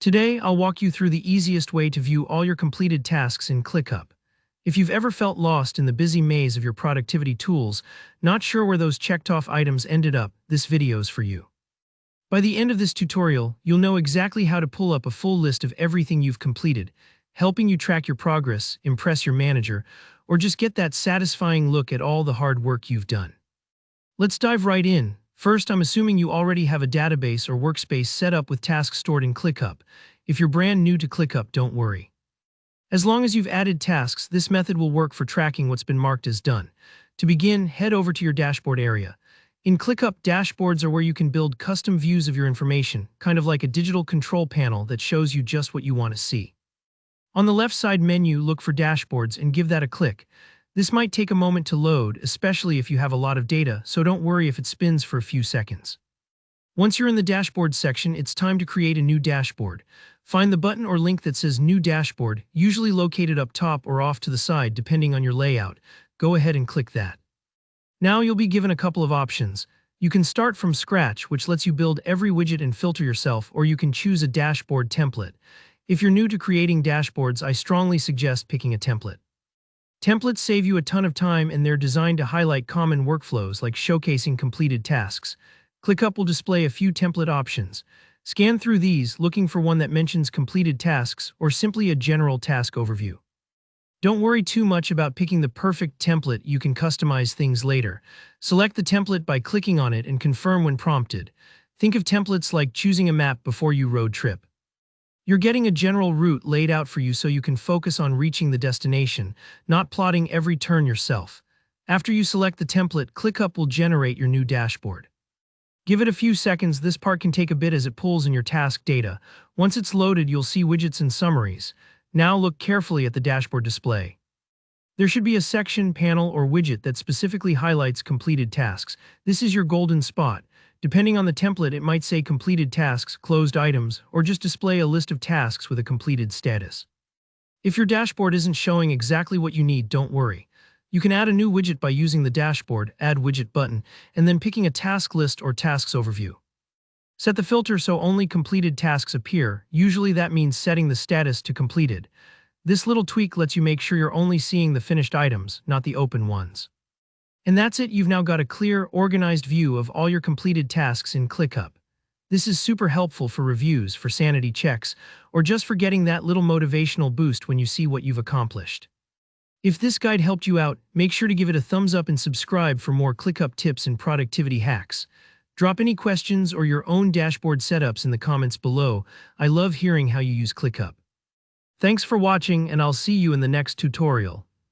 Today, I'll walk you through the easiest way to view all your completed tasks in ClickUp. If you've ever felt lost in the busy maze of your productivity tools, not sure where those checked-off items ended up, this video's for you. By the end of this tutorial, you'll know exactly how to pull up a full list of everything you've completed, helping you track your progress, impress your manager, or just get that satisfying look at all the hard work you've done. Let's dive right in. First, I'm assuming you already have a database or workspace set up with tasks stored in ClickUp. If you're brand new to ClickUp, don't worry. As long as you've added tasks, this method will work for tracking what's been marked as done. To begin, head over to your dashboard area. In ClickUp, dashboards are where you can build custom views of your information, kind of like a digital control panel that shows you just what you want to see. On the left side menu, look for Dashboards and give that a click. This might take a moment to load, especially if you have a lot of data, so don't worry if it spins for a few seconds. Once you're in the Dashboard section, it's time to create a new dashboard. Find the button or link that says New Dashboard, usually located up top or off to the side depending on your layout. Go ahead and click that. Now you'll be given a couple of options. You can start from scratch, which lets you build every widget and filter yourself, or you can choose a dashboard template. If you're new to creating dashboards, I strongly suggest picking a template. Templates save you a ton of time, and they're designed to highlight common workflows like showcasing completed tasks. ClickUp will display a few template options. Scan through these, looking for one that mentions completed tasks or simply a general task overview. Don't worry too much about picking the perfect template, you can customize things later. Select the template by clicking on it and confirm when prompted. Think of templates like choosing a map before you road trip. You're getting a general route laid out for you so you can focus on reaching the destination, not plotting every turn yourself. After you select the template, ClickUp will generate your new dashboard. Give it a few seconds, this part can take a bit as it pulls in your task data. Once it's loaded, you'll see widgets and summaries. Now look carefully at the dashboard display. There should be a section, panel, or widget that specifically highlights completed tasks. This is your golden spot. Depending on the template, it might say completed tasks, closed items, or just display a list of tasks with a completed status. If your dashboard isn't showing exactly what you need, don't worry. You can add a new widget by using the Dashboard Add Widget button and then picking a task list or tasks overview. Set the filter so only completed tasks appear. Usually that means setting the status to completed. This little tweak lets you make sure you're only seeing the finished items, not the open ones. And that's it, you've now got a clear, organized view of all your completed tasks in ClickUp. This is super helpful for reviews, for sanity checks, or just for getting that little motivational boost when you see what you've accomplished. If this guide helped you out, make sure to give it a thumbs up and subscribe for more ClickUp tips and productivity hacks. Drop any questions or your own dashboard setups in the comments below. I love hearing how you use ClickUp. Thanks for watching, and I'll see you in the next tutorial.